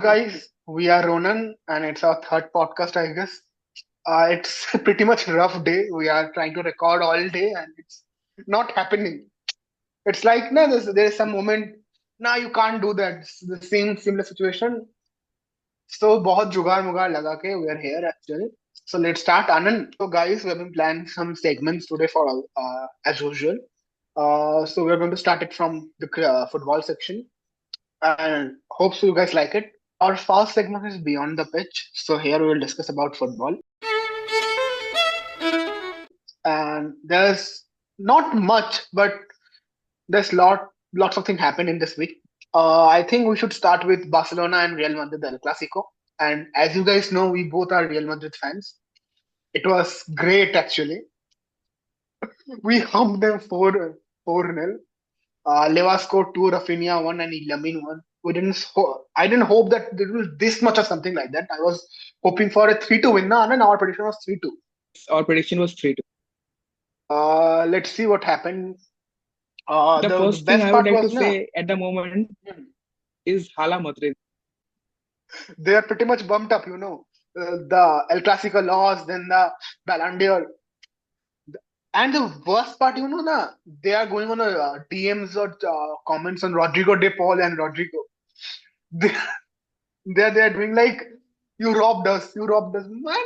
Guys, we are Ronan, and it's our third podcast, I guess. It's pretty much a rough day. We are trying to record all day, and it's not happening. It's like, no, there's some moment, no, you can't do that. It's the same similar situation. So, बहुत जुगाड़ मुगाड़ लगा के we are here actually. So let's start, Anand. So, guys, we have been planning some segments today for as usual. So we're going to start it from the football section, and hope so you guys like it. Our first segment is Beyond the Pitch. So here we will discuss about football. And there's not much, but there's lots of things happened in this week. I think we should start with Barcelona and Real Madrid El Clasico. And as you guys know, we both are Real Madrid fans. It was great actually. We humped them 4-0. Leva scored two, Rafinha one, and Lamine one. I didn't hope that there was this much or something like that. I was hoping for a 3-2 win, and our prediction was 3-2. Our prediction was 3-2. Let's see what happened. The The first thing best I would part like to was, no, say at the moment is Hala Madrid. they are pretty much bumped up. The El Clasico loss, then the Ballon d'Or. And the worst part, they are going on a DMs or comments on Rodrigo De Paul and Rodrigo. They, they're doing like, you robbed us. Man,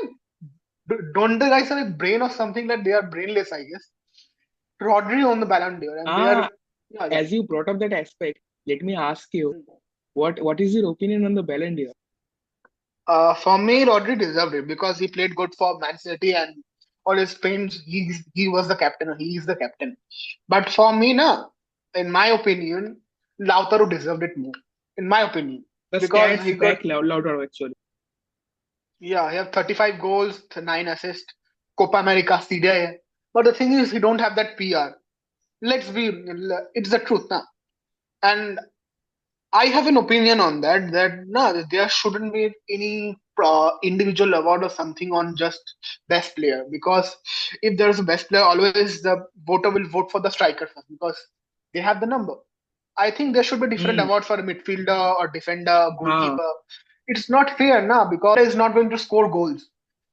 don't the guys have a brain or something that they are brainless, I guess. Rodri on the Ballon d'Or, and they are, Ah, yeah, as you brought up that aspect, let me ask you, what is your opinion on the Ballon d'Or? for me, Rodri deserved it because he played good for Man City and all his pains. He was the captain. He is the captain. But for me, in my opinion, Lautaro deserved it more. In my opinion, The because stats he got, back louder actually. yeah, he have 35 goals, 9 assists, Copa America, CDI. But the thing is, he don't have that PR. Let's be, it's the truth now. And I have an opinion on that. That no, there shouldn't be any individual award or something on just best player, because if there is a best player, always the voter will vote for the striker first because they have the number. I think there should be different Hmm. award for a midfielder or defender, Ah, goalkeeper. It's not fair now because he is not going to score goals.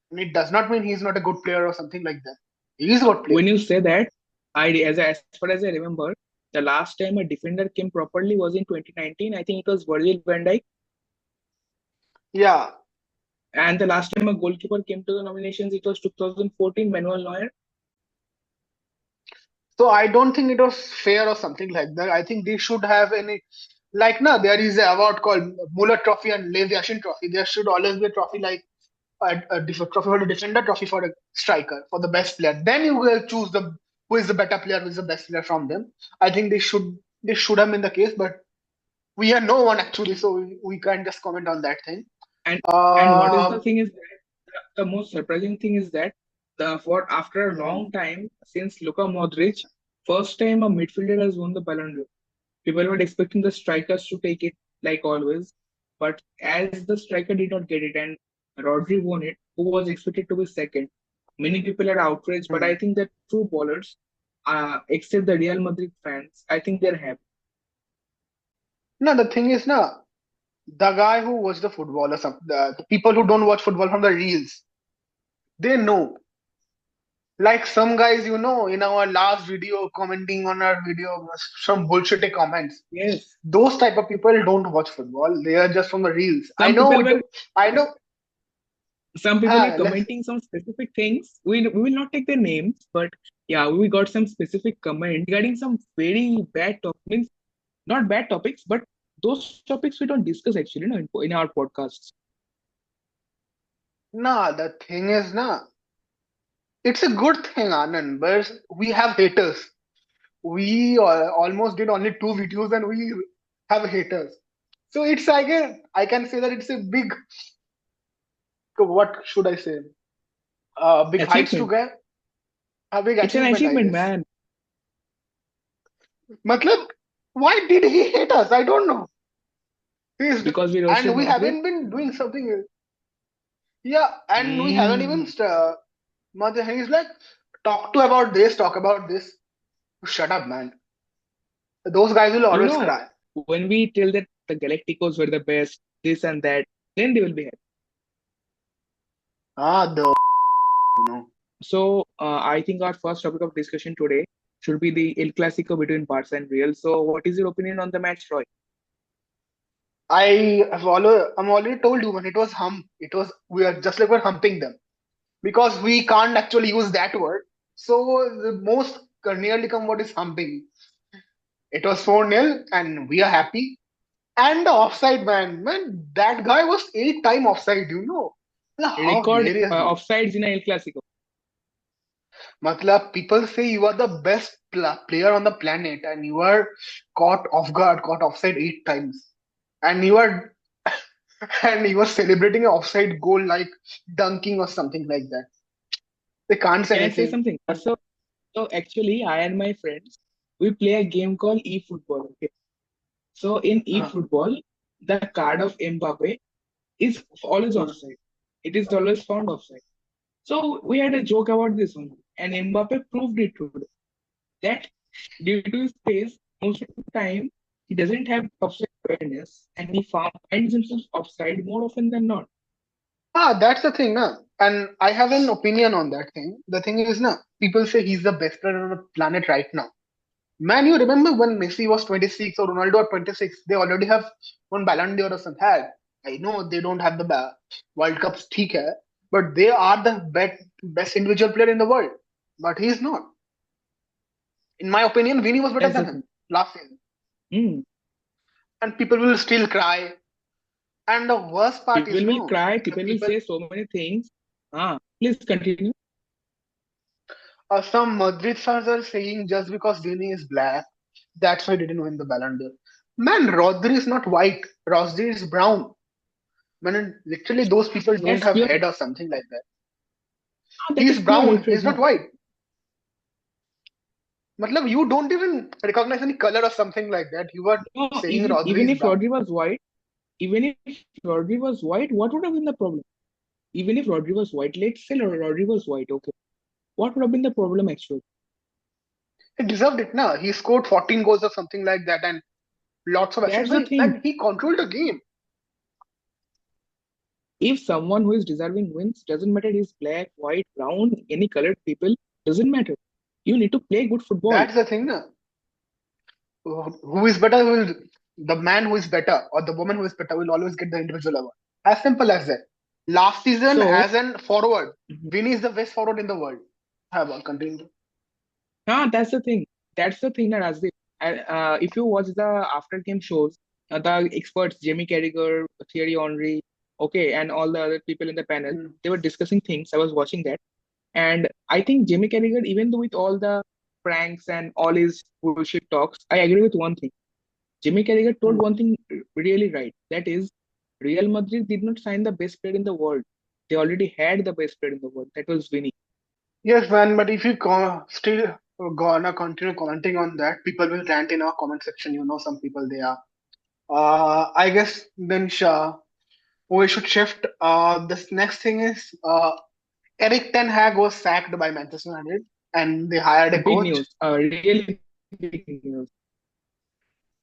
And it does not mean he's not a good player or something like that. He is a good player. when you say that, as far as I remember, the last time a defender came properly was in 2019. I think it was Virgil van Dijk, Yeah. and the last time a goalkeeper came to the nominations, it was 2014 Manuel Neuer. So I don't think it was fair or something like that. I think they should have any, like, no, there is an award called Muller Trophy and Lev Yashin Trophy. There should always be a trophy like a trophy for the defender, trophy for the striker, for the best player. Then you will choose the who is the better player, who is the best player from them. I think they should have been the case, but we are no one actually, so we can't just comment on that thing. And and what is the Um, thing is that the most surprising thing is that the for after a mhm. long time since Luka Modric, first time a midfielder has won the Ballon d'Or. People were expecting the strikers to take it like always, but as the striker did not get it and Rodri won it, who was expected to be second. Many people are outraged, but I think that true bowlers, except the Real Madrid fans, I think they're happy. No, the thing is, the guy who watch the football or something, the people who don't watch football from the reels, they know. Like some guys, in our last video, commenting on our video, some bullshit comments. Yes, Those type of people don't watch football. They are just from the reels. I some know people it. were I know. some people were Let's. commenting some specific things. We will not take their names, but yeah, we got some specific comment regarding some very bad topics. Not bad topics, but those topics we don't discuss actually, in our podcasts. The thing is, it's a good thing, Anand, but we have haters. We almost did only two videos and we have haters. So it's like I can say that it's a big, what should I say? Big heights to Achievement. get, a big It's an achievement, I achievement, guess. man. Matlab, why did he hate us? I don't know. He's, Because we roasted and we Madrid. haven't been doing something. Yeah, and we haven't even. Mm. He's like, talk about this. Shut up, man. Those guys will You always know, cry. when we tell that the Galacticos were the best, this and that, then they will be happy. Ah, the no. So I think our first topic of discussion today should be the El Clasico between Barca and Real. So what is your opinion on the match, Roy? I'm already told you when it was hump. It was we are just like we're humping them because we can't actually use that word. So the most nearly come what is humping. It was 4-0 and we are happy. And the offside man, that guy was 8 time offside. How Record hilarious is it? offsides in a El Clasico. Matlab, people say you are the best player on the planet and you are caught off guard, caught offside 8 times. And you are and you are celebrating an offside goal like dunking or something like that. They can't say Can I say anything. something? So actually, I and my friends, we play a game called e-football. Okay. So in Uh, e-football, the card of Mbappe is always uh, offside. It is always found offside. So we had a joke about this one, and Mbappe proved it today. That due to his pace, most of the time he doesn't have offside awareness, and he finds himself offside more often than not. that's the thing, na. And I have an opinion on that thing. The thing is, na, people say he's the best player on the planet right now. Man, you remember when Messi was 26 or Ronaldo at 26? They already have one Ballon d'Or or something. Had. I know they don't have the World Cups, theek hai, but they are the best individual player in the world. But he's not. In my opinion, Vinny was better That's than the him thing. last season. Mm. And people will still cry. And the worst part is, People will no, cry. the People will people, say so many things. Please continue. some Madrid fans are saying just because Vinny is black, that's why he didn't win the Ballon d'Or. Man, Rodri is not white. Rodri is brown. Man, literally those people don't That's have pure. head or something like that. That He's is pure brown. hatred, He's na. not white. Matlab, you don't even recognize any color or something like that. You are No, saying even Rodri even is if brown. Rodri was white, even if Rodri was white, what would have been the problem? Even if Rodri was white, let's say Rodri was white, okay. What would have been the problem actually? He deserved it now. He scored 14 goals or something like that and lots of That's assists. the thing. And he controlled the game. If someone who is deserving wins, doesn't matter he's black, white, brown, any colored people, doesn't matter. You need to play good football. That's the thing now. Who is better will the man who is better or the woman who is better will always get the individual award. As simple as that. Last season, So, as an forward, mhm. Vinny is the best forward in the world. Have a continue. That's the thing. That's the thing that Rajdeep. If you watch the after game shows, the experts, Jamie Carragher, Thierry Henry, okay, and all the other people in the panel, Hmm. they were discussing things. I was watching that. And I think Jamie Carragher, even though with all the pranks and all his bullshit talks, I agree with one thing. Jimmy Carragher told Hmm. one thing really right. That is, Real Madrid did not sign the best player in the world. They already had the best player in the world. That was Vinny. Yes, man, but if you still gonna continue commenting on that, people will rant in our comment section. Some people they are. I guess then we should shift. This next thing is Eric Ten Hag was sacked by Manchester United, and they hired a Big coach. news. Really big news.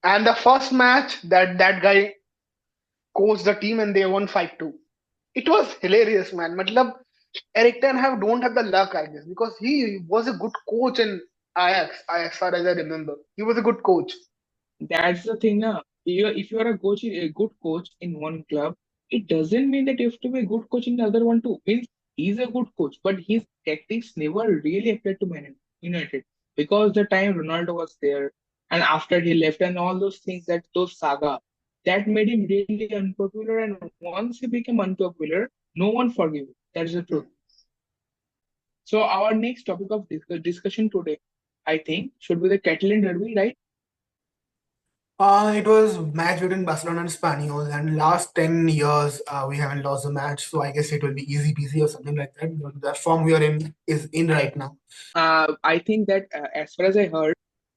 And the first match that guy coached the team, and they won 5-2. It was hilarious, man. Matlab, Eric Ten Hag don't have the luck, I guess, because he was a good coach in Ajax, as far as I remember. He was a good coach. That's the thing now. If you are a good coach in one club, it doesn't mean that you have to be a good coach in the other one too. Means he's a good coach, but his tactics never really applied to Man United because the time Ronaldo was there and after he left and all those things that those saga that made him really unpopular. And once he became unpopular, no one forgave him. That's the truth. Hmm. So our next topic of discussion today, I think, should be the Catalan Derby, right? It was match between Barcelona and Spaniels, and last 10 years we haven't lost a match, so I guess it will be easy peasy or something like that. The form we are in is in right now. I think that as far as I heard,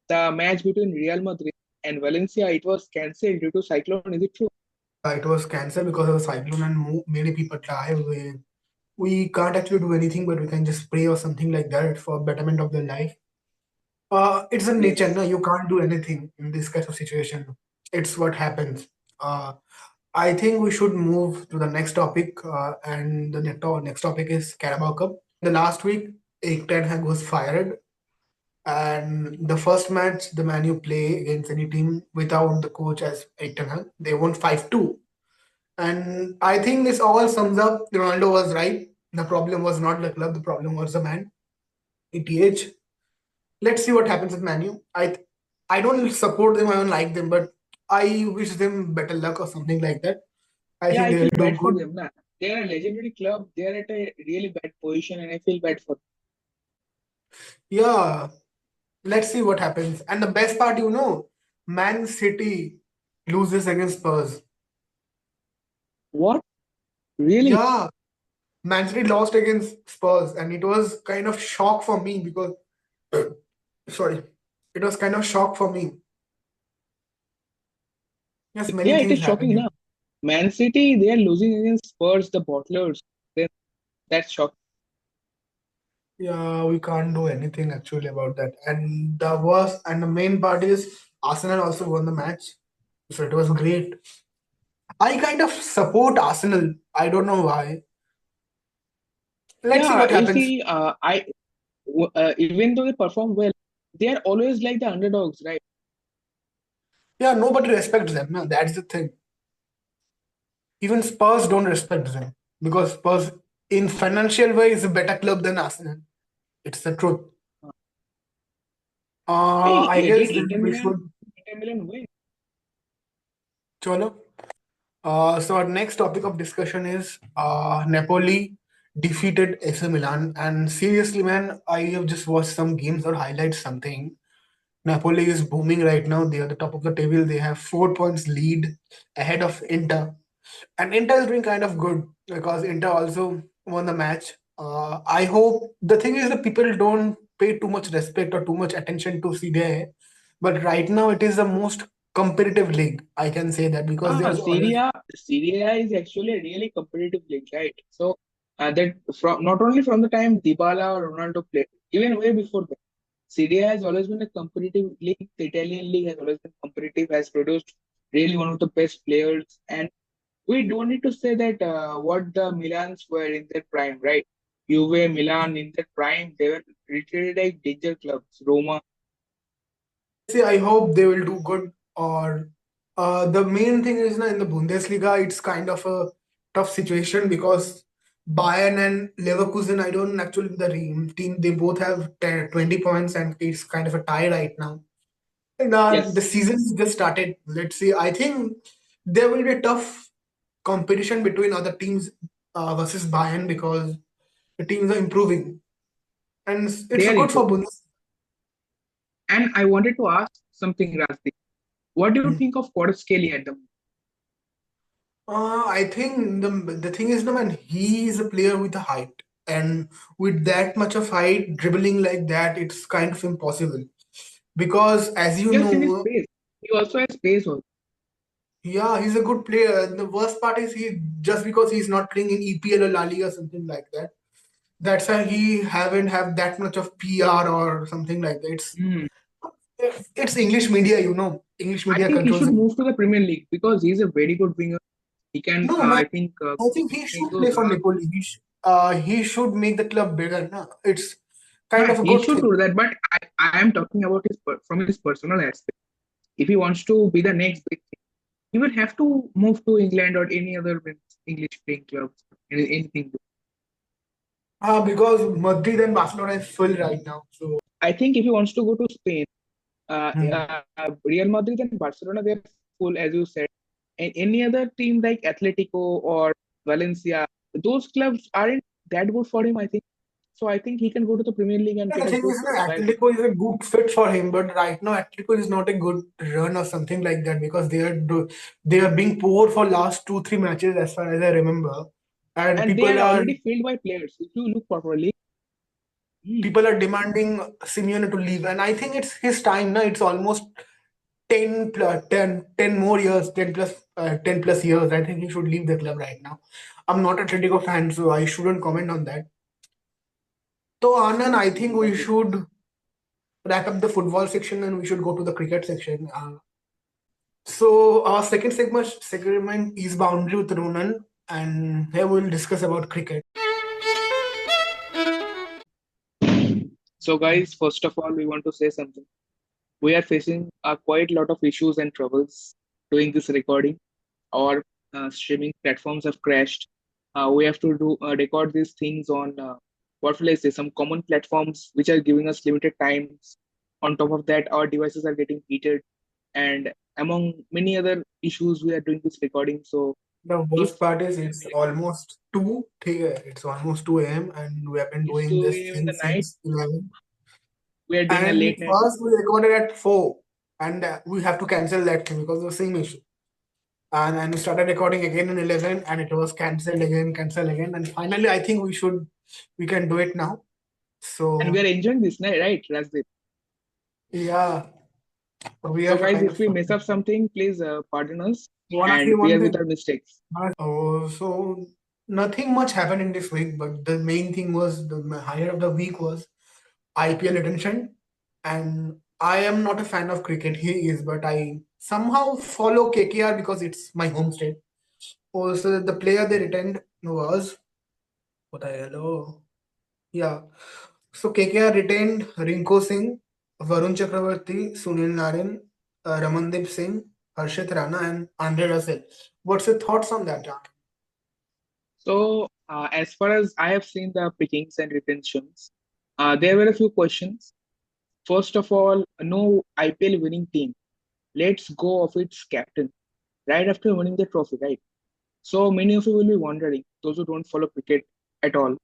the match between Real Madrid and Valencia, it was cancelled due to cyclone. Is it true? Yeah, it was cancelled because of the cyclone, and many people die. We can't actually do anything, but we can just pray or something like that for betterment of their life. It's a nature, Yes. no? You can't do anything in this kind of situation. It's what happens. Uh, I think we should move to the next topic, and the next topic is Carabao Cup. The last week, Erik Ten Hag was fired, and the first match the Man U play against any team without the coach as Erik Ten Hag, they won 5-2. And I think this all sums up. Ronaldo was right. The problem was not the club. The problem was the man. ETH. Let's see what happens with Manu. I don't support them. I don't like them, but I wish them better luck or something like that. I Yeah, think I they feel will do bad for good. them. Nah. They are a legendary club. They are at a really bad position, and I feel bad for them. Yeah, let's see what happens. And the best part, Man City loses against Spurs. What? Really? Yeah, Man City lost against Spurs, and it was kind of shock for me because sorry, it was kind of shock for me. Yes, many Yeah, it is things happen. shocking now. Man City, they are losing against Spurs, the bottlers. Then that's shocking. Yeah, we can't do anything actually about that. And the worst and the main part is Arsenal also won the match. So it was great. I kind of support Arsenal. I don't know why. Let's see Yeah, what you happens. see, even though they perform well, they are always like the underdogs, right? Yeah, nobody respects them. No, that's the thing. Even Spurs don't respect them because Spurs, in financial way, is a better club than Arsenal. It's the truth. Hey, I did guess then Inter we Milan, should. Inter Milan win? Cholo. So our next topic of discussion is Napoli defeated AC Milan. And seriously, man, I have just watched some games or highlights something. Napoli is booming right now. They are the top of the table. They have 4 points lead ahead of Inter. And Inter is doing kind of good because Inter also won the match. I hope the thing is that people don't pay too much respect or too much attention to Serie A. But right now it is the most competitive league. I can say that because Ah, there's always Serie A is actually a really competitive league, right? So that from not only from the time Dybala or Ronaldo played, even way before that, Serie A has always been a competitive league. The Italian league has always been competitive, has produced really one of the best players. And we don't need to say that what the Milans were in their prime, right? Juve, Milan in their prime, they were treated like danger clubs. Roma. let's see. I hope they will do good. Or the main thing is in the Bundesliga, it's kind of a tough situation because Bayern and Leverkusen, I don't actually the team. They both have 10, 20 points, and it's kind of a tie right now. And the Yes, season just started. Let's see. I think there will be a tough competition between other teams versus Bayern because the teams are improving, and they it's a are good for improving. Bundesliga. And I wanted to ask something, Rajdeep. What do you think of Kvaratskhelia at the moment? I think the thing is, no man, he is a player with a height, and with that much of height, dribbling like that, it's kind of impossible. Because as you Yes, in his know, space. He also has space also. yeah, he's a good player. The worst part is he just because he's not playing in EPL or La Liga or something like that. That's why he haven't have that much of PR or something like that. Hmm. It's English media, English I media think he controls should it. move to the Premier League because he's a very good winger. He can, No, man, I think, I think he make should those play for runs. Napoli. He should make the club bigger. No? It's kind Yeah, of a he good should thing. do that. But I am talking about from his personal aspect. If he wants to be the next big thing, he will have to move to England or any other English playing clubs. Anything. Because Madrid and Barcelona is full right now. So I think if he wants to go to Spain, hmm. Real Madrid and Barcelona, they're full, as you said. And any other team like Atletico or Valencia, those clubs aren't that good for him, I think. So I think he can go to the Premier League and The get a thing good is, salary. Atletico is a good fit for him, but right now Atletico is not a good run or something like that because they are being poor for last 2 3 matches as far as I remember, and And they are already filled by players. If you look properly, hmm, people are demanding Simeone to leave, and I think it's his time now. It's almost 10 more years, 10 plus years. I think he should leave the club right now. I'm not a Atletico fan, so I shouldn't comment on that. So, Anand, I think we okay. should wrap up the football section and we should go to the cricket section. So our second segment is boundary with Ronan, and here we'll discuss about cricket. So, guys, first of all, we want to say something. We are facing quite a lot of issues and troubles doing this recording. Our streaming platforms have crashed. We have to do record these things on what will I say, some common platforms which are giving us limited times. On top of that, our devices are getting heated, and among many other issues, we are doing this recording. So, The if worst part is it's almost 2 a.m. and we have been it's doing 2 this a.m. in thing the night, since 11. we are doing a And late night. first we recorded at 4 and we have to cancel that thing because of the same issue. And we started recording again in 11 and it was cancelled again. And finally, I think we can do it now. And we So, are enjoying this night, right, Razdeep? yeah, we So, are guys, kind if of we fun. mess up something, please pardon us You want to and say one bear with thing? our mistakes. Oh, so nothing much happened in this week, but the main thing was the highlight of the week was IPL attention. And I am not a fan of cricket, he is, but I somehow follow KKR because it's my home state. Also, the player they retained was what I hello. Yeah. So KKR retained Rinko Singh, Varun Chakravarti, Sunil Narayan, Ramandeep Singh, Harshit Rana, and Andre Russell. What's your thoughts on that, Jack? So, as far as I have seen the pickings and retentions, there were a few questions. First of all, no IPL winning team lets go of its captain right after winning the trophy, right? So many of you will be wondering, those who don't follow cricket at all,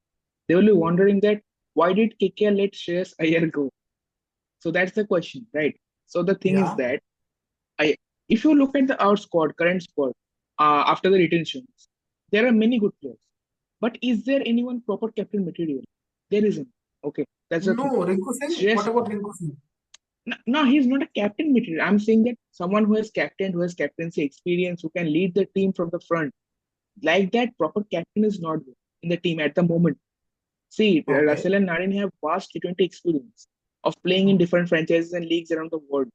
they will be wondering that why did KKR let Shreyas Iyer go? So that's the question, right? So the thing is Yeah. that I, if you look at the our squad, current squad, after the retentions, there are many good players. But is there anyone proper captain material? There isn't. Okay, that's the No, thing. Rinku Singh. What Shreyas, about Rinku Singh? no, he's not a captain material. I'm saying that someone who has captain, who has captaincy experience, who can lead the team from the front, like that, proper captain is not there in the team at the moment. See, Okay. Russell and Narin have vast T20 experience of playing in Hmm. different franchises and leagues around the world.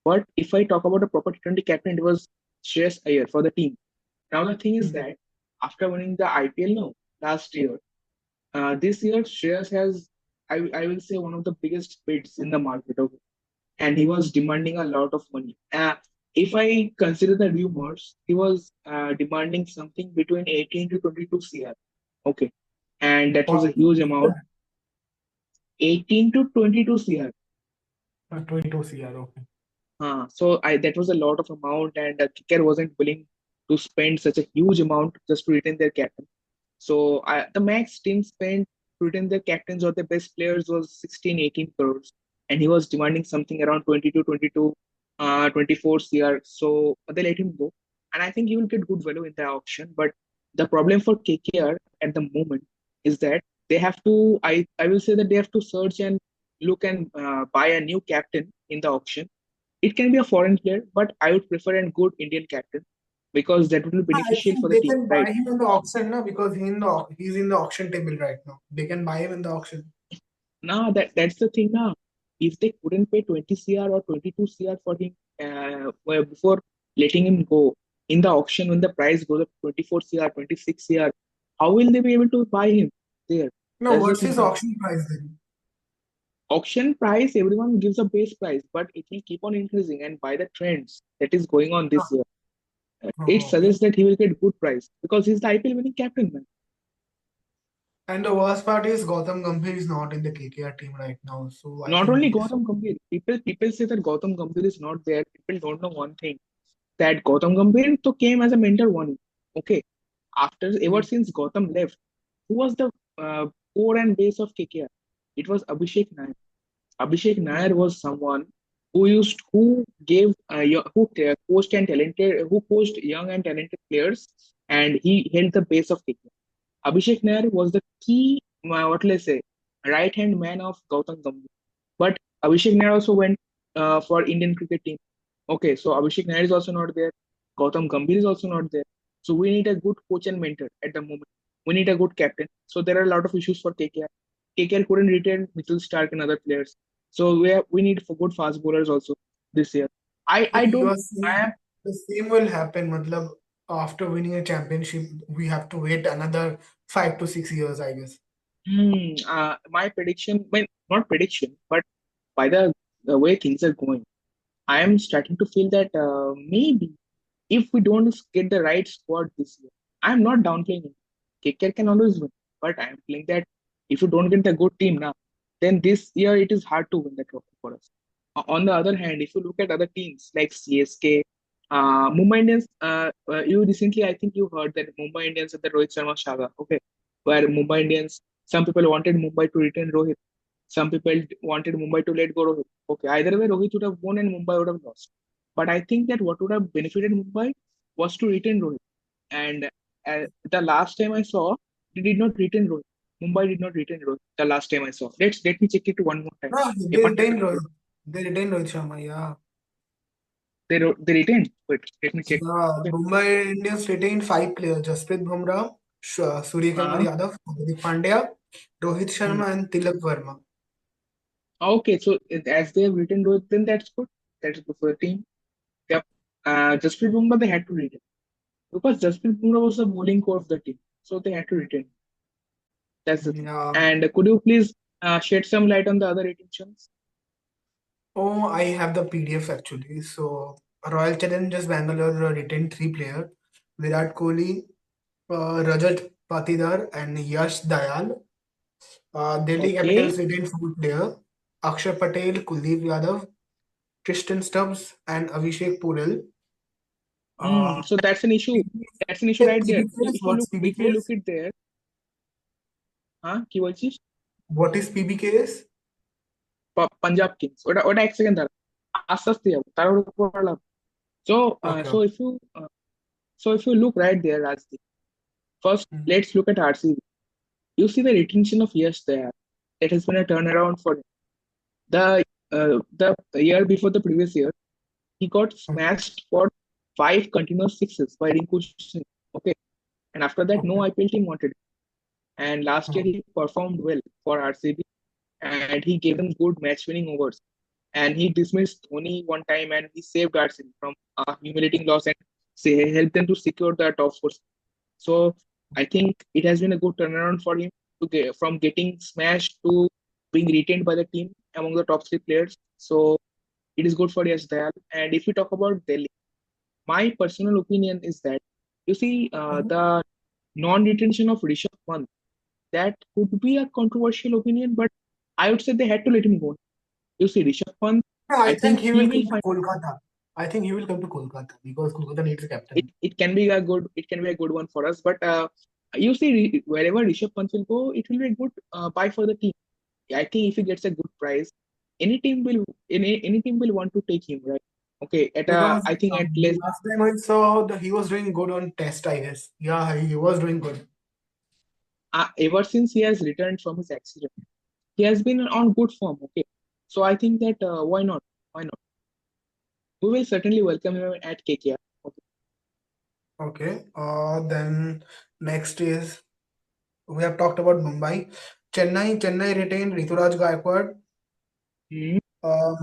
But if I talk about a proper T20 captain, it was Shreyas Iyer for the team. Now the thing is Hmm. that after winning the IPL now last year, this year Shreyas has I will say one of the biggest bids in the market. Okay, and he was demanding a lot of money. If I consider the rumors, he was demanding something between 18 to 22 CR. Okay, and that was a Forty. huge amount. 18 to 22 CR. 22 CR. Okay. So that was a lot of amount, and Kicker wasn't willing to spend such a huge amount just to retain their captain. So the max team spent to retain their captains or their best players was 16, 18 crores, and he was demanding something around 22, 24 CR. So they let him go, and I think he will get good value in the auction. But the problem for KKR at the moment is that they have to. I will say that they have to search and look and buy a new captain in the auction. It can be a foreign player, but I would prefer a good Indian captain because that would be I beneficial think for the they team, can buy right? him in the auction now because he's in the auction table right now. They can buy him in the auction. Now that's the thing now. If they couldn't pay 20 CR or 22 CR for him well, before letting him go in the auction when the price goes up to 24 CR, 26 CR, how will they be able to buy him there? No, That's the what's thing his now. auction price then? Auction price, everyone gives a base price, but it will keep on increasing. And by the trends that is going on Ah, this year, it oh, okay. suggests that he will get good price because he's the IPL winning captain, man. And the worst part is Gautam Gambhir is not in the KKR team right now. So I Not think only he's Gautam Gambhir, people say that Gautam Gambhir is not there. People don't know one thing that Gautam Gambhir to came as a mentor one. Okay, after ever mm, since Gautam left, who was the uh, core and base of KKR? It was Abhishek Nair. Abhishek Nair was someone who gave coached and talented who coached young and talented players, and he held the base of KKR. Abhishek Nair was the key, what will I say, right hand man of Gautam Gambhir. But Abhishek Nair also went for Indian cricket team. Okay, so Abhishek Nair is also not there. Gautam Gambhir is also not there. So we need a good coach and mentor at the moment. We need a good captain. So there are a lot of issues for KKR. KKR couldn't retain Mitchell Stark and other players. So we need for good fast bowlers also this year. I so I you don't are I am saying. The same will happen. Matlab, after winning a championship, we have to wait another 5 to 6 years, I guess. My prediction, well, not prediction, but by the way things are going, I am starting to feel that maybe if we don't get the right squad this year, I'm not downplaying it. KKR can always win, but I'm feeling that if you don't get the good team now, then this year it is hard to win the trophy for us. On the other hand, if you look at other teams like CSK, Mumbai Indians, you recently, I think you heard that Mumbai Indians at the Rohit Sharma saga, okay, where Mumbai Indians, some people wanted Mumbai to retain Rohit, some people wanted Mumbai to let go Rohit. Okay, either way, Rohit would have won and Mumbai would have lost. But I think that what would have benefited Mumbai was to retain Rohit. And the last time I saw, they did not retain Rohit. Mumbai did not retain Rohit. The last time I saw. Let me check it one more time. No, A they one retained second. Rohit. They retained Rohit Sharma, yeah. They retained. Wait, let me check. Yeah, Okay. Mumbai Indians retained 5 players: Jasprit Bumrah, Surya Kumar Uh, Yadav, Hardik Pandya, Rohit hmm. Sharma, and Tilak Verma. Okay, so as they have written Rohit, then that's good. That's good for the team. Yep. Jasprit Bumrah, they had to retain because Jasprit Bumrah was the bowling core of the team, so they had to retain. That's the thing. Yeah. And could you please shed some light on the other retentions? Oh, I have the PDF actually. So, Royal Challengers Bangalore retained 3 players: Virat Kohli, Rajat Patidar, and Yash Dayal. Delhi Okay. Capitals retained 4 players: Akshay Patel, Kuldeep Yadav, Tristan Stubbs, and Abhishek Purel. Uh, So that's an issue. That's an issue Hey, right there. PBKs, what's If you look PBKs? it there, কি বলছিস? What is PBKs? Punjab Kings ওটা এক second দাঁড়া আস্তে আস্তে যাবো তার উপর লাভ so Okay. so if you so if you look right there Rajdeep, first Mhm. let's look at RCB. You see the retention of Yash there. It has been a turnaround for him. The year before the previous year, he got smashed for 5 continuous 6s by Rinku Singh. Okay, and after that, no Okay. IPL team wanted him. And last year Mhm. he performed well for RCB, and he gave them good match-winning overs. And he dismissed Dhoni one time, and he saved RCB from a humiliating loss and helped them to secure the top four. So I think it has been a good turnaround for him to get from getting smashed to being retained by the team among the top three players. So it is good for Yash Dayal. And if we talk about Delhi, my personal opinion is that you see Mhm. the non-retention of Rishabh Pant, that could be a controversial opinion, but I would say they had to let him go. You see, Rishabh Pant, Yeah, I I think think he he will will come to find Kolkata. I think he will come to Kolkata because Kolkata needs a it. captain. It can be a good one for us. But you see, wherever Rishabh Pant will go, it will be a good buy for the team. I think if he gets a good price, any team will want to take him, right? Okay, at Because I think at the less last time I saw that he was doing good on test, I guess. Yeah, he was doing good. ever since he has returned from his accident, he has been on good form. Okay, so I think that why not? Why not? We will certainly welcome him at KKR. Okay. Okay. Then next is we have talked about Mumbai. Chennai retained Rituraj Gaikwad, Hmm.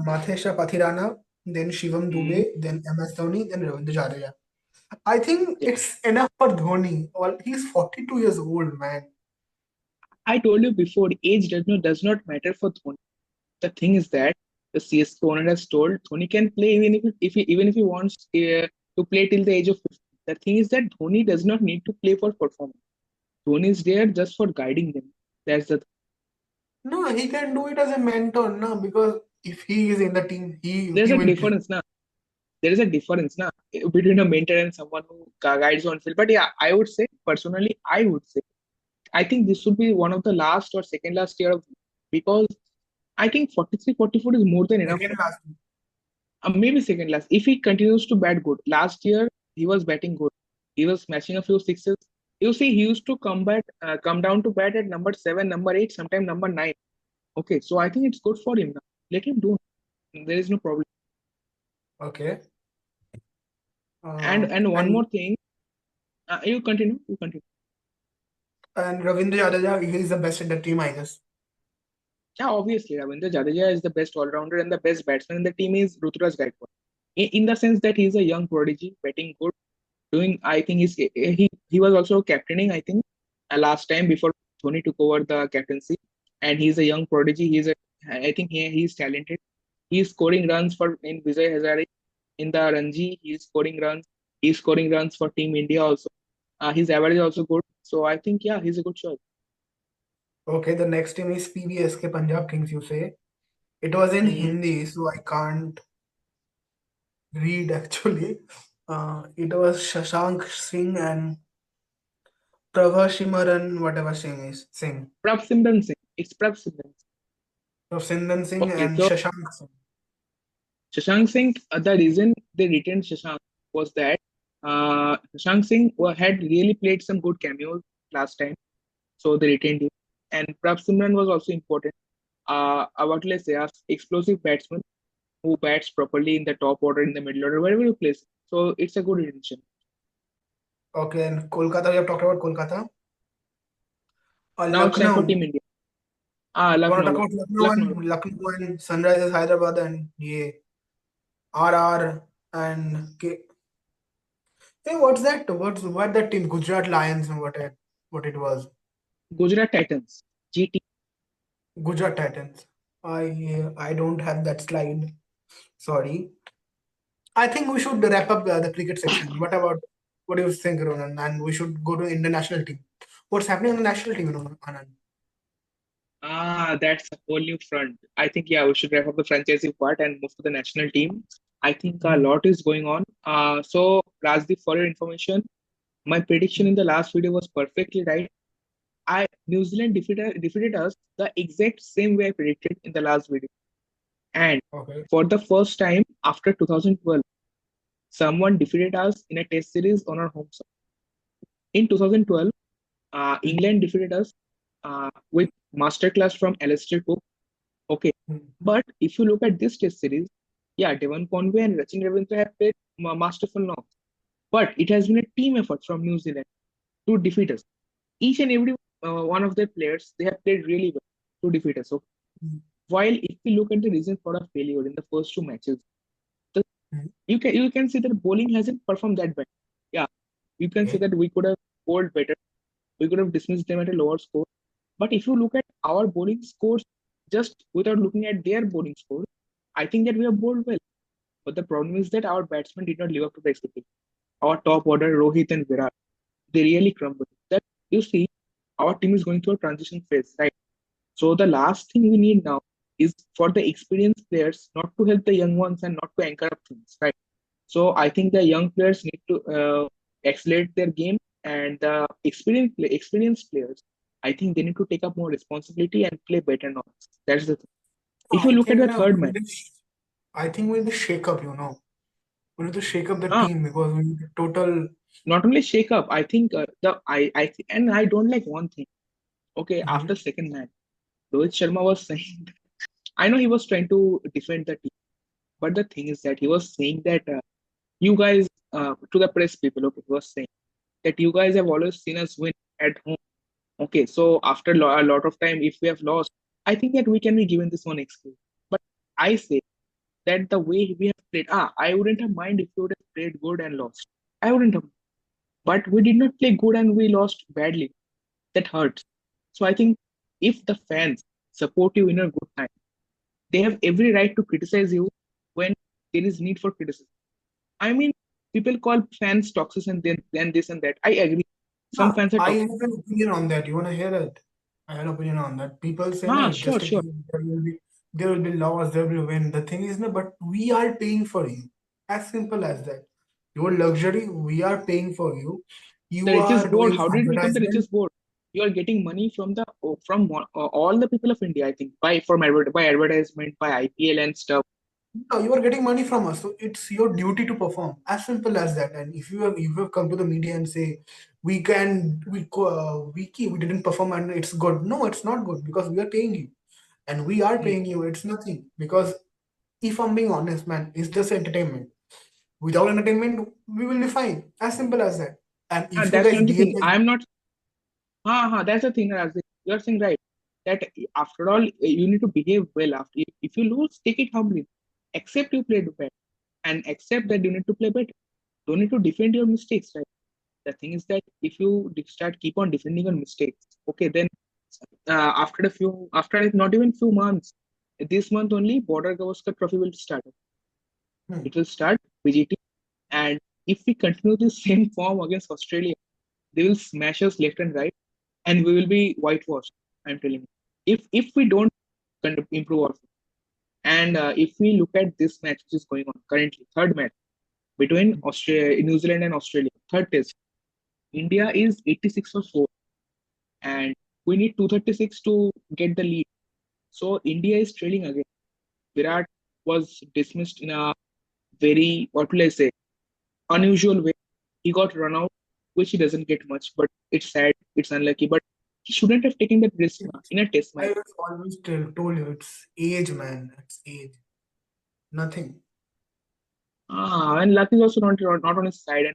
Mathesha Pathirana, then Shivam Hmm. Dubey, then MS Dhoni, then Ravindra Jadeja. I think Yeah. it's enough for Dhoni. Well, he's 42 years old, man. I told you before, age does not matter for Dhoni. The thing is that the CSK owner has told Dhoni can play even if he wants to play till the age of 50. The thing is that Dhoni does not need to play for performance. Dhoni is there just for guiding them. That's the No, he can do it as a mentor, no, because if he is in the team, there's he a will play. difference now. There is a difference now between a mentor and someone who guides on field. But yeah, I would say personally, I think this should be one of the last or second last year of because I think 43, 44 is more than enough Second for him. last. Maybe second last. If he continues to bat good, last year he was batting good. He was smashing a few sixes. You see, he used to come down to bat at number 7, number 8, sometime number 9. Okay, so I think it's good for him now. Let him do. There is no problem. Okay. And one And more thing, you continue. You continue. Ravindra Jadeja, he is the best in the team, I guess. Yeah, obviously, Ravindra Jadeja is the best all-rounder and the best batsman in the team is Ruturaj Gaikwad. in the sense that he's a young prodigy, batting good, doing. I think he was also captaining. I think last time before Dhoni took over the captaincy, and he's a young prodigy. I think he's talented. He's scoring runs for in Vijay Hazare in the Ranji. He's scoring runs. He's scoring runs for Team India also. His average is also good. So I think yeah, he's a good choice. Okay, the next team is PBSK Punjab Kings, you say. It was in Mm, Hindi, so I can't read actually. It was Shashank Singh and Prabhashimaran, whatever Singh is. Singh. Prab Simran Singh. It's Prab Simran Singh. So Sindan Singh Okay, and so Shashank Singh. Shashank Singh, the reason they retained Shashank was that Shashank Singh had really played some good cameos last time, so they retained him. And Prab Simran was also important. What let's say, a explosive batsman who bats properly in the top order, in the middle order, wherever you place. So it's a good retention. Okay, and Kolkata, we have talked about Kolkata. Now it's time for Lucknow. Team India. You want to Lucknow, talk Lucknow, about Lucknow. Lucknow and Sunrisers Hyderabad and yeah, RR and hey, what's that? What that team? Gujarat Lions and what it was? Gujarat Titans, GT. Gujarat Titans. I don't have that slide. Sorry. I think we should wrap up the cricket section. What do you think, Ronan? And we should go to international team. What's happening on the national team, Anand? That's a whole new front. I think yeah, we should wrap up the franchising part and move to the national team. I think a Hmm. lot is going on. So Rajdeep, for your information, my prediction in the last video was perfectly right. I New Zealand defeated us the exact same way I predicted in the last video. And Okay. for the first time after 2012, someone defeated us in a test series on our home soil. In 2012, England defeated us with masterclass from Alistair Cook. Okay, Hmm. but if you look at this test series, yeah, Devon Conway and Sachin Ravindra have played masterful knocks. But it has been a team effort from New Zealand to defeat us. Each and every one of their players, they have played really well to defeat us. So Hmm. while if we look at the reason for our failure in the first two matches, the, Hmm. you can see that bowling hasn't performed that bad. Yeah, you can say Okay. that we could have bowled better. We could have dismissed them at a lower score. But if you look at our bowling scores just without looking at their bowling scores, I think that we have bowled well. But the problem is that our batsmen did not live up to the expectation. Our top order, Rohit and Virat, they really crumbled. That you see, our team is going through a transition phase, right? So the last thing we need now is for the experienced players not to help the young ones and not to anchor up things, right? So I think the young players need to accelerate their game, and the experienced players, I think they need to take up more responsibility and play better knocks. That's the thing. If you I look at think the now third match, I think we need to shake up, We need to shake up the ah, team because we need a total. not only shake up, I think and I don't like one thing. Okay, after Mhm. second match, Rohit Sharma was saying, I know he was trying to defend the team, but the thing is that he was saying that you guys, to the press people, okay, he was saying that you guys have always seen us win at home. Okay, so after a lot of time, if we have lost, I think that we can be given this one excuse. But I say that the way we have played, I wouldn't have mind if we would have played good and lost. I wouldn't have. But we did not play good and we lost badly. That hurts. So I think if the fans support you in a good time, they have every right to criticize you when there is need for criticism. I mean, people call fans toxic and this and that. I agree. Some Yeah, fans are I toxic. have an opinion on that. You want to hear it? I have an opinion on that. People say, no, Ah, it's sure, just a sure. game. There will be loss, there will be win. The thing is, no, but we are paying for you. As simple as that. Your luxury, we are paying for you. The You richest are board. doing How did it become the advertisement. richest board? You are getting money from all the people of India. I think by advertisement, by IPL and stuff. No, you are getting money from us, so it's your duty to perform. As simple as that. And if you have come to the media and say we didn't perform and it's good. No, it's not good because we are paying you, and we are Hmm. paying you. It's nothing because if I'm being honest, man, it's just entertainment. Without entertainment, we will be fine. As simple as that. And if you That's guys not the behave thing. like I'm not. That's the thing, Razik. You're saying right. That after all, you need to behave well. If you lose, take it humbly. Accept you played bad. and accept that you need to play better. Don't need to defend your mistakes, right? The thing is that if you start keep on defending your mistakes, okay, then after not even few months, this month only, Border Gavaskar Trophy will start. Hmm. It will start VGT, and if we continue the same form against Australia, they will smash us left and right, and we will be whitewashed. I'm telling you. If we don't improve our form. And if we look at this match which is going on currently, third match between Australia, New Zealand and Australia, third test, India is 86 for 4, and we need 236 to get the lead. So India is trailing again. Virat was dismissed in a very, what will I say, unusual way. He got run out, which he doesn't get much, but it's sad, it's unlucky. But he shouldn't have taken that risk in a test I match. was always told you it's age, man. It's age. Nothing. And luck is also not on his side.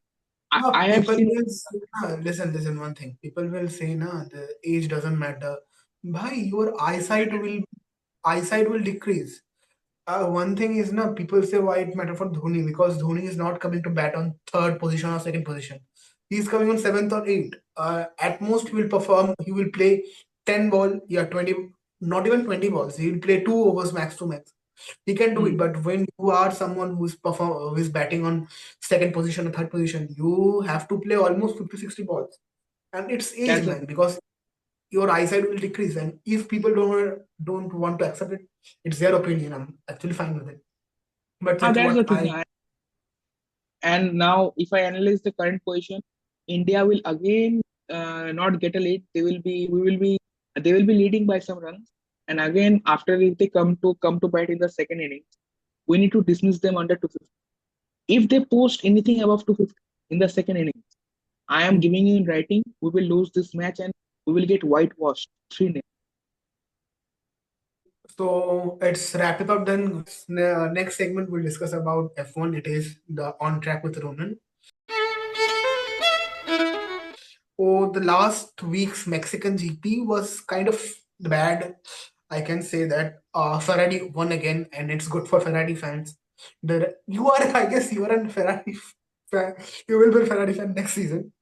And No, I have people seen. will say, listen, one thing. People will say, the age doesn't matter. Bhai, your eyesight will decrease. One thing is, people say why it matter for Dhoni because Dhoni is not coming to bat on third position or second position. He's coming on seventh or eighth. At most, he will perform. He will play 10 ball, yeah, 20, not even 20 balls. He will play 2 overs max to max. He can do Hmm, it, but when you are someone who is batting on second position or third position, you have to play almost 50, 60 balls. And it's age, that's the man, thing. because your eyesight will decrease. And if people don't want to accept it, it's their opinion. I'm actually fine with it. But that's That's the what thing. I And now, if I analyze the current position, India will again not get a lead. They will be leading by some runs. And again, after if they come to bat in the second innings, we need to dismiss them under 250. If they post anything above 250 in the second innings, I am giving you in writing, we will lose this match and we will get whitewashed 3-0. so let's wrap it up then. Next segment we'll discuss about F1. It is the on track with Ronan. Oh, the last week's Mexican GP was kind of bad. I can say that Ferrari won again, and it's good for Ferrari fans. You are, I guess, you are a Ferrari fan. You will be a Ferrari fan next season.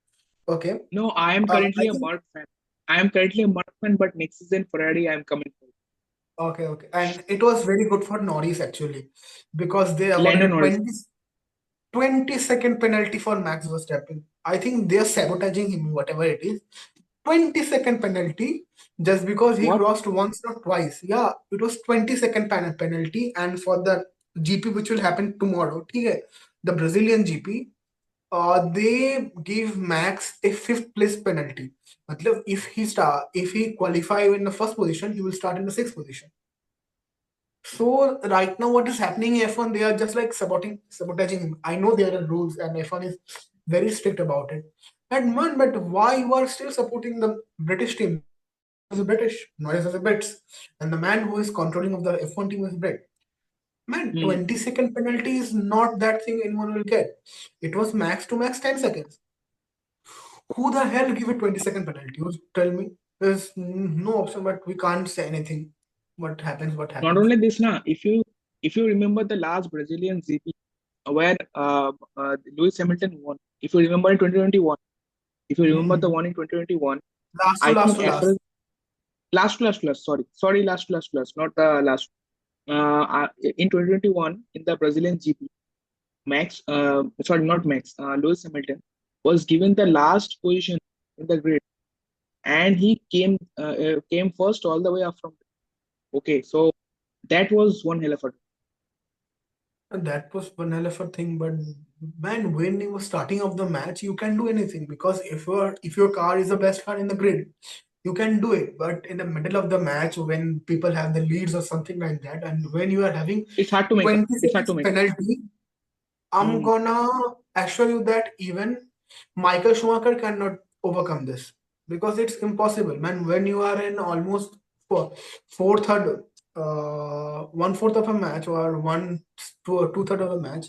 Okay. No, I am I currently a think Mark fan. I am currently a Mark fan, but next season Ferrari I am coming for. okay. And it was very good for Norris actually, because they Lando awarded Norris. 20-second penalty for Max Verstappen. I think they are sabotaging him, whatever it is. 20-second penalty just because he What? crossed once or twice. Yeah, it was 20-second penalty, and for the GP which will happen tomorrow, okay, the Brazilian GP, they give Max a fifth place penalty. Matlab, if he qualify in the first position, he will start in the sixth position. So right now, what is happening in F1? They are just like sabotaging him. I know there are rules, and F1 is very strict about it. And man, but why you are still supporting the British team? Norris is a British, Norris is a Brits, and the man who is controlling of the F1 team is Brit. Man, Hmm. 20-second penalty is not that thing anyone will get. It was max to max 10 seconds. Who the hell give a 20-second penalty? You tell me. There's no option, but we can't say anything. What happens, what Not happens. only this, now if you remember the last Brazilian GP where Lewis Hamilton won, if you remember in 2021, if you remember the Mhm. one in 2021, Last to I last think to as far last. as last, sorry, last, not the last. In 2021 in the Brazilian GP, not Max, Lewis Hamilton was given the last position in the grid, and he came first all the way up from. Okay, so that was one hell of a. And that was one hell of a thing, but man, when you were starting of the match, you can do anything because if your car is the best car in the grid, you can do it. But in the middle of the match, when people have the leads or something like that, and when you are having It's hard to make up. 20 It's hard to seconds make up. penalty, I'm Hmm. gonna assure you that even Michael Schumacher cannot overcome this because it's impossible, man. When you are in almost fourth, one fourth of a match or two third of a match,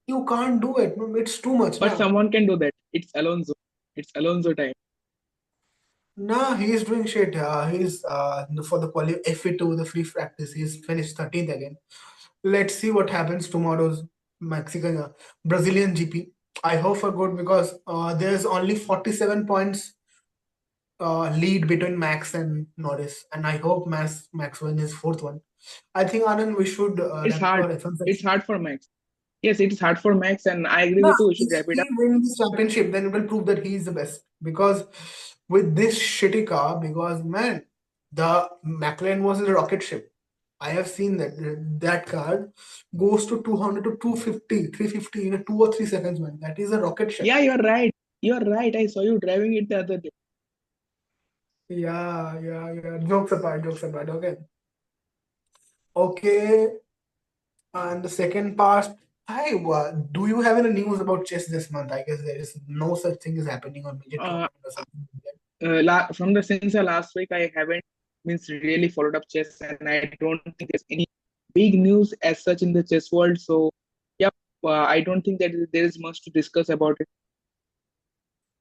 you can't do it. It's too much But now. someone can do that. It's Alonso. It's Alonso time. Nah, he's doing shit. He's for the FA2, the free practice. He's finished 13th again. Let's see what happens tomorrow's. Mexican, Brazilian GP. I hope for good because there's only 47 points lead between Max and Norris, and I hope Max win his fourth one. I think Anand, we should It's wrap up hard. our F1 It's section. hard for Max. Yes, it is hard for Max, and I agree Nah, with you. We should if wrap it he up. wins the championship, then it will prove that he is the best. Because with this shitty car, because man, the McLaren was a rocket ship. I have seen that car goes to 200 to 250, 350 in a 2 or 3 seconds, man. That is a rocket ship. Yeah, you're right. You're right. I saw you driving it the other day. Yeah, yeah, yeah. Jokes apart, jokes apart. Okay. Okay. And the second part, hi, do you have any news about chess this month? I guess there is no such thing as happening on major Uh, tournament or something like that. from the since the last week, I haven't means really followed up chess, and I don't think there's any big news as such in the chess world. So, yeah, I don't think that there is much to discuss about it.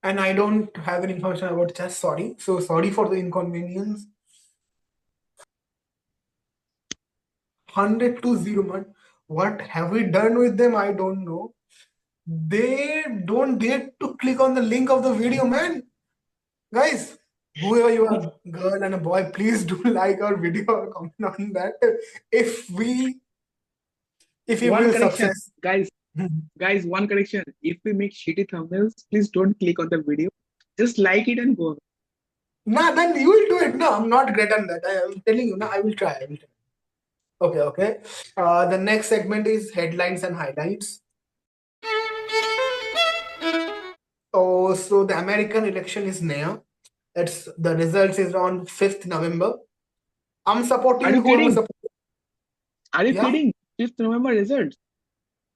And I don't have any information about chess, sorry. So sorry for the inconvenience. 100 to 0, man. What have we done with them? I don't know. They don't dare to click on the link of the video, man. Guys, whoever you are, girl and a boy, please do like our video or comment on that. If we if we One will correction, success. guys, one correction. If we make shitty thumbnails, please don't click on the video. Just like it and go. Nah, then you will do it. No, I'm not great on that. I am telling you, now I will try. I will try. Okay, okay. The next segment is headlines and highlights. So the American election is near. It's the results is on 5th November. I'm Are supporting you who I'm kidding? supporting. Are you Yeah, kidding? 5th November results.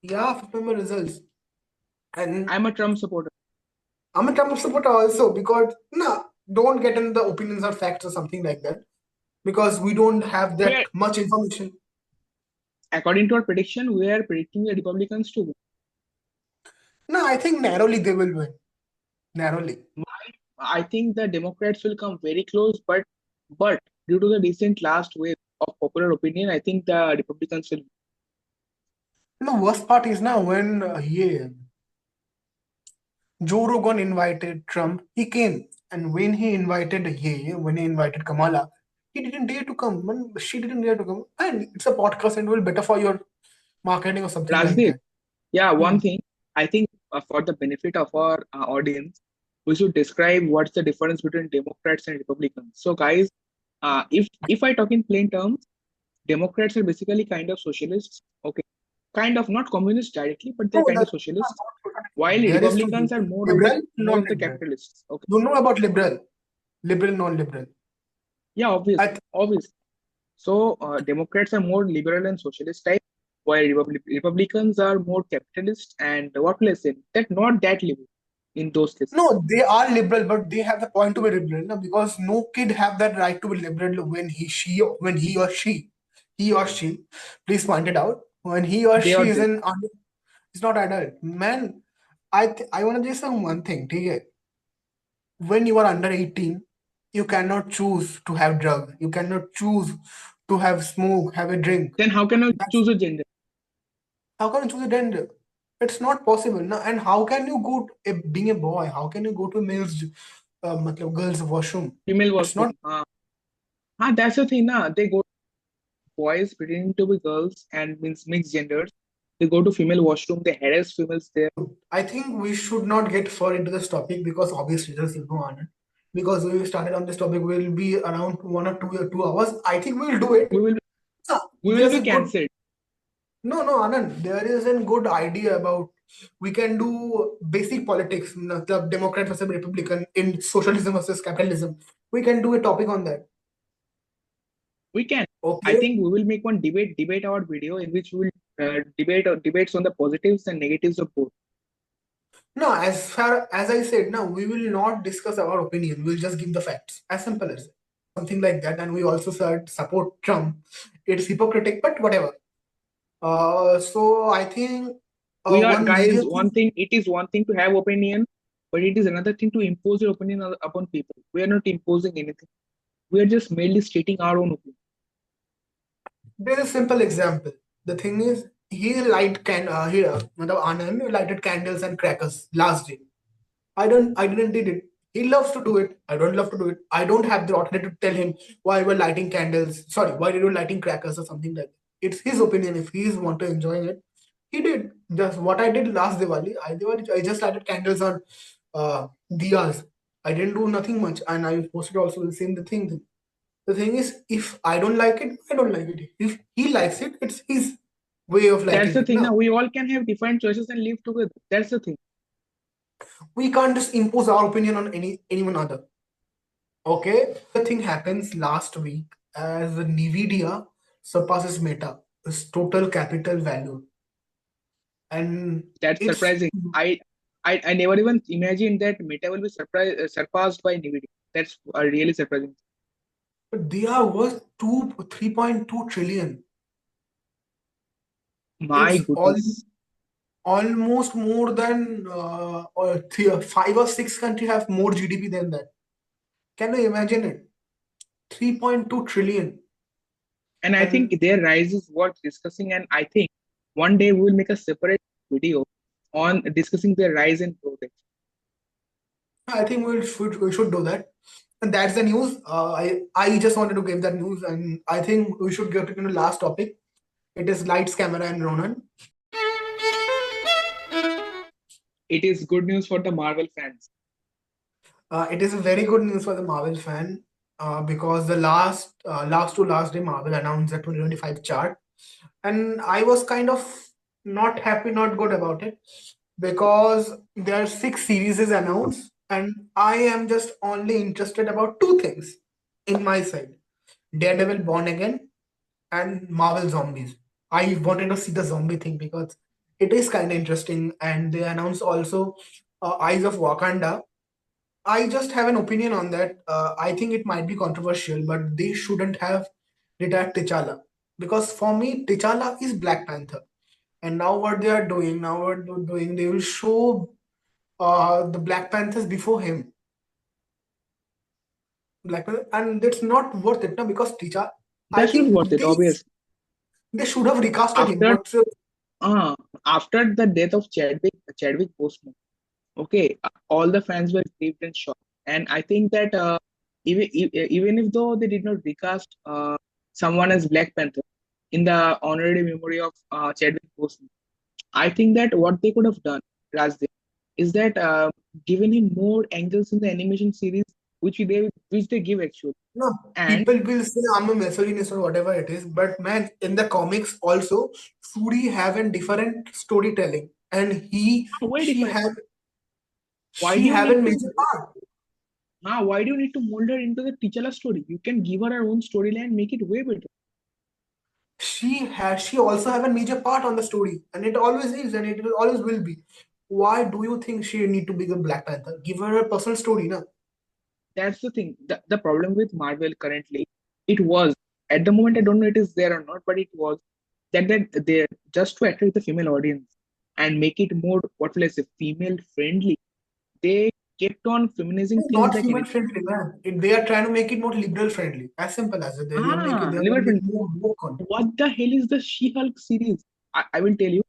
yeah, 5th November results. And I'm a Trump supporter. I'm a Trump supporter also because nah, don't get in the opinions or facts or something like that because we don't have We that are, much information. according to our prediction, we are predicting the Republicans to win. No, I think narrowly they will win. Narrowly. I think the Democrats will come very close, but due to the recent last wave of popular opinion, I think the Republicans will. And the worst part is now when Joe Rogan invited Trump, he came. And when he invited when he invited Kamala, he didn't dare to come. She didn't dare to come. And it's a podcast and will better for your marketing or something like Rajdeep, that. yeah, Hmm. one thing I think for the benefit of our audience, we should describe what's the difference between Democrats and Republicans. So, guys, if I talk in plain terms, Democrats are basically kind of socialists. Okay, kind of not communist directly, but they're No, kind of that's socialists. not While there is two Republicans things. are more of Liberal, the non-liberal. capitalists. Okay, You know about liberal. Liberal, non-liberal. yeah, I obvious. So Democrats are more liberal and socialist type, while Republicans are more capitalist and what will I say? That not that liberal in those cases. No, they are liberal, but they have the point to be liberal, no? Because no kid have that right to be liberal when he or she, please point it out, when he or They or she is they. an is not adult. Man, I want to just say one thing, okay? When you are under 18, you cannot choose to have drugs. You cannot choose to have smoke, have a drink. Then how can I That's choose a gender? how can you choose a gender? It's not possible. Now, and how can you go being a boy? How can you go to a girls' washroom? Female It's washroom. not. That's the thing, na. They go boys pretending to be girls and means mixed genders. They go to female washroom. They harass females there. I think we should not get far into this topic because obviously there's no on. Because we started on this topic, we'll be around 1 or 2 hours. I think we'll do it. We will Yeah, we will there's be a good cancelled. no, Anand. There is a good idea about we can do basic politics, the Democrat versus Republican in socialism versus capitalism. We can do a topic on that. We can. I Okay. think we will make one debate our video in which we will debates on the positives and negatives of both. No, as far as I said, no, we will not discuss our opinion. We'll just give the facts. As simple as something like that. And we also said support Trump. It's hypocritic, but whatever. So I think We are one major guys. thing. One thing. It is one thing to have opinion, but it is another thing to impose your opinion upon people. We are not imposing anything. We are just merely stating our own opinion. There's a simple example. The thing is, मतलब Anand lighted candles and crackers last day. I didn't did it. He loves to do it. I don't love to do it. I don't have the authority to tell him why we're lighting candles. Sorry, why did you lighting crackers or something like that. It's his opinion. If he's want to enjoying it, he did. Just what I did last Diwali, I just lighted candles on diyas. I didn't do nothing much, and I posted also the same the thing. The thing is, if I don't like it, I don't like it. If he likes it, it's his way of That's liking the it. thing. No, Now we all can have different choices and live together. That's the thing. we can't just impose our opinion on anyone other. Okay, the thing happens last week as Nvidia surpasses Meta, its total capital value, and That's it's surprising. I never even imagined that Meta will be surpassed by Nvidia. That's really surprising. they are worth 3.2 trillion. My It's all goodness. almost more than five or six countries have more GDP than that. Can you imagine it? 3.2 trillion. And I think And their rise is worth discussing. And I think one day we will make a separate video on discussing their rise and growth. I think we should do that. And that's the news. I just wanted to give that news, and I think we should get to the last topic. It is lights, camera, and Ronan. It is good news for the Marvel fans. It is a very good news for the Marvel fan because the last day Marvel announced the 2025 chart, and I was kind of not happy, not good about it because there are six series announced, and I am just only interested about two things in my side: Daredevil Born Again and Marvel Zombies. I wanted to see the zombie thing because it is kind of interesting, and they announced also Eyes of Wakanda. I just have an opinion on that. I think it might be controversial, but they shouldn't have retired T'Challa because for me, T'Challa is Black Panther. And now what they are doing, they will show the Black Panthers before him. Black Panther, and it's not worth it now because T'Challa. I That's not think worth it, obviously. they should have recasted him. After But uh, after the death of Chadwick Boseman, okay, all the fans were grieved and shocked. And I think that even if though they did not recast someone as Black Panther in the honorary memory of Chadwick Boseman, I think that what they could have done, Rajdev, is that given him more angles in the animation series, which they give actually. no, And people will say I'm a misogynist or whatever it is, but man, in the comics also, Suri have a different storytelling, and way different. Why she do you have need a to major part. why do you need to mold her into the T'Challa story? You can give her her own storyline and make it way better. She also have a major part on the story, and it always is, and it always will be. Why do you think she need to be the Black Panther? Give her a personal story, na? That's the thing. The problem with Marvel currently, it was at the moment I don't know it is there or not, but it was that they just to attract the female audience and make it more what will I say female friendly. They kept on feminizing things Not like female anything. friendly, man. They are trying to make it more liberal friendly. As simple as it. They are Liver making friendly. more woke on. What the hell is the She-Hulk series? I will tell you.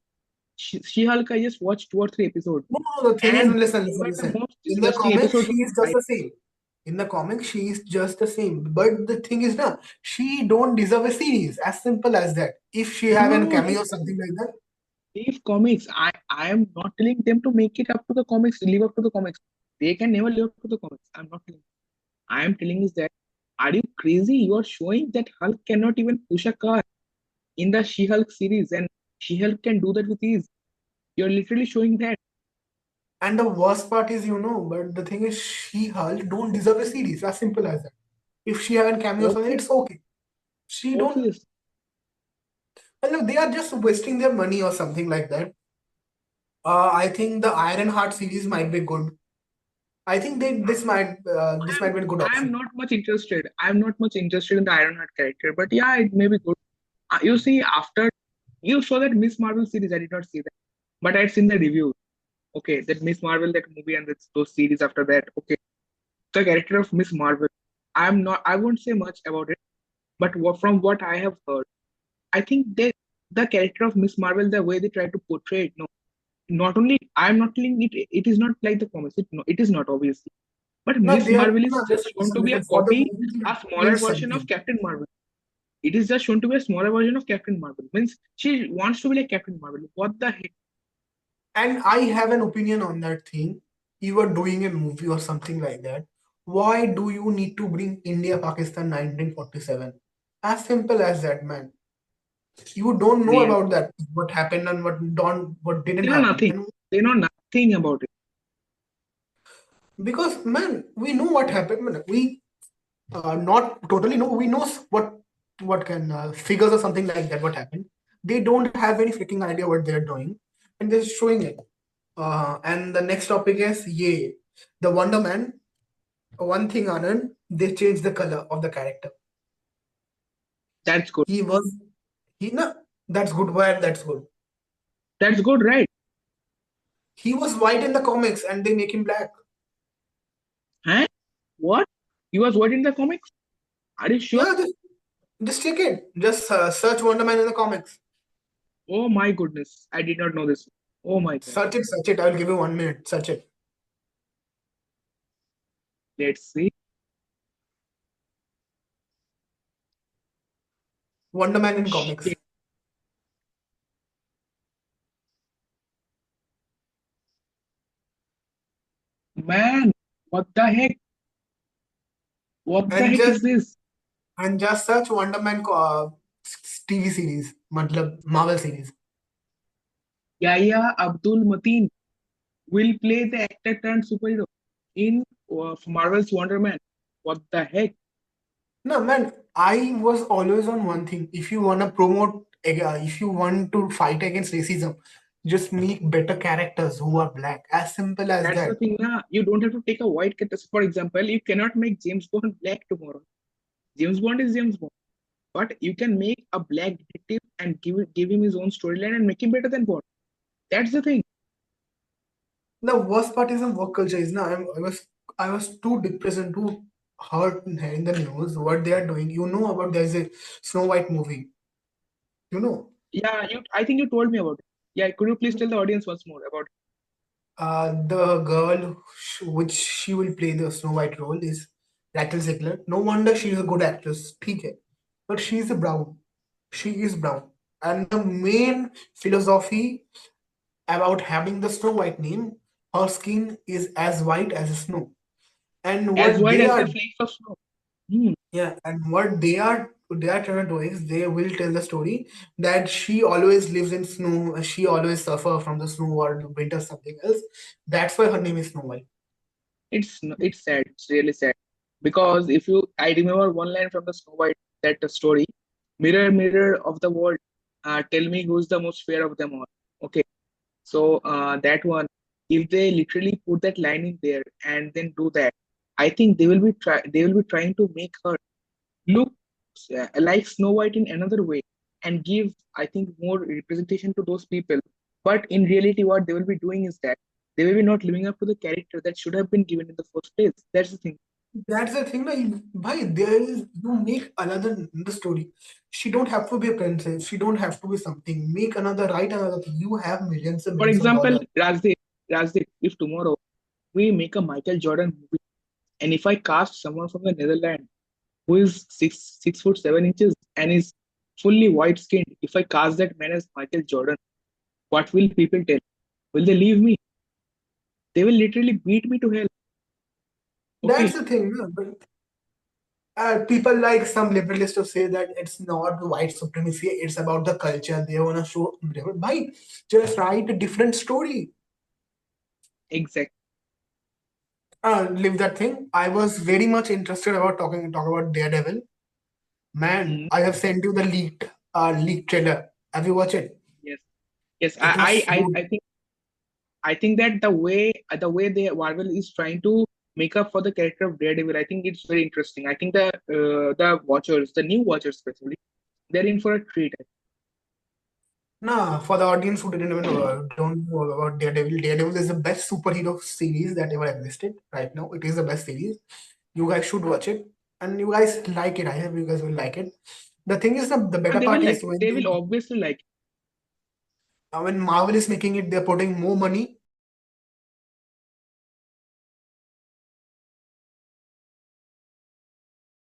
She-Hulk, I just watched 2 or 3 episodes, No, the thing is, and listen, they were the listen. most In the disgusting comics, episodes she of is my just life. the same. In the comics, she is just the same. But the thing is, now she don't deserve a series. As simple as that. If she No, have no, a no. cameo or something like that, Leave comics. I am not telling them to make it up to the comics, live up to the comics. They can never live up to the comics. I'm not telling. I am telling is that are you crazy? You are showing that Hulk cannot even push a car in the She-Hulk series, and She-Hulk can do that with ease. You're literally showing that. and the worst part is, but the thing is, she Hulk don't deserve a series. As simple as that. If she have a cameo or something, Obvious, it's okay. She don't. obvious. They are just wasting their money or something like that. I think the Iron Heart series might be good. I think this might be a good I'm option. not much interested. I'm not much interested in the Ironheart character, but yeah, it may be good. You see, after you saw that Miss Marvel series, I did not see that, but I'd seen the review. Okay, that Miss Marvel, that movie, and those series after that. Okay, the character of Miss Marvel. I won't say much about it, but from what I have heard, I think they the character of Miss Marvel, the way they try to portray it. No, not only I'm not telling it. It is not like the comics. No, it is not obviously. But No, Miss they are Marvel no, is listen, just shown listen, to be a listen. For the copy, movie, they a have smaller changed version of something. Captain Marvel. It is just shown to be a smaller version of Captain Marvel. Means she wants to be like Captain Marvel. What the heck? And I have an opinion on that thing. You are doing a movie or something like that. Why do you need to bring India Pakistan 1947? As simple as that, man. You don't know Really, about that, what happened and what didn't they know happen. nothing. And They know nothing about it. because man, we know what happened. Man, we not totally know. We know what can figures or something like that. What happened? They don't have any freaking idea what they're doing, and they're showing it. And the next topic is yeah, the Wonder Man. One thing, Anand, they changed the color of the character. That's good. He was he no, that's good. Why that's good? That's good, right? He was white in the comics, and they make him black. Huh? What? You was what in the comics? Are you sure? Yeah, just check it. Just search Wonder Man in the comics. Oh my goodness. I did not know this. Oh my god. Search it, search it. I'll give you 1 minute. Search it. Let's see. Wonder Man in comics. Shit. Man, what the heck? What the And heck just is this? search Wonder Man TV series. Matlab Marvel series. Yahya Abdul Mateen will play the actor turned superhero in Marvel's Wonder Man. What the heck? No, man, I was always on one thing. If you want to if you want to fight against racism, just make better characters who are black. As simple as That's the that. thing, na. You don't have to take a white character. For example, you cannot make James Bond black tomorrow. James Bond is James Bond. But you can make a black detective and give him his own storyline and make him better than Bond. That's the thing. The worst part is in work culture is now I was too depressed and too hurt in hearing the news what they are doing. You know about there's a Snow White movie. You know. Yeah, you. I think you told me about it. Yeah, could you please tell the audience once more about The girl which she will play the Snow White role is Rachel Zegler. No wonder she's a good actress. Okay. But she's a brown. She is brown. And the main philosophy about having the Snow White name, her skin is as white as snow. And as what wide they as are the flakes of snow? Hmm, yeah, and what they are trying to do is they will tell the story that she always lives in snow, she always suffer from the snow or the winter something else. That's why her name is Snow White. it's sad. It's really sad because if you, I remember one line from the Snow White that story. Mirror, mirror of the world, tell me who's the most fair of them all. Okay, so that one, if they literally put that line in there and then do that, I think they will be trying to make her look like Snow White in another way and give, I think, more representation to those people. But in reality, what they will be doing is that they will be not living up to the character that should have been given in the first place. That's the thing. That's the thing, like, why there is you make another in the story. She don't have to be a princess. She don't have to be something. Make another, write another thing. You have millions and For millions of example, dollars. Rajdeep, if tomorrow we make a Michael Jordan movie, and if I cast someone from the Netherlands who is 6 foot 7 inches and is fully white skinned, if I cast that man as Michael Jordan, what will people tell? Will they leave me? They will literally beat me to hell. That's Okay, the thing. No? But, people like some liberalists to say that it's not white supremacy. It's about the culture. They want to show. Why? Just write a different story. exactly. Leave that thing. I was very much interested about talk about Daredevil. Man, Mm, I have sent you the leaked trailer. Have you watched it? yes, yes. It was so. I think that the way they Marvel is trying to make up for the character of Daredevil, I think it's very interesting. I think the watchers, the new watchers especially, they're in for a treat. Nah, for the audience who didn't even don't know about Daredevil, Daredevil is the best superhero series that ever existed right now. It is the best series. You guys should watch it, and you guys like it. I hope you guys will like it. The thing is, the better And they will part like is it. when They they will obviously like it. when Marvel is making it, they're putting more money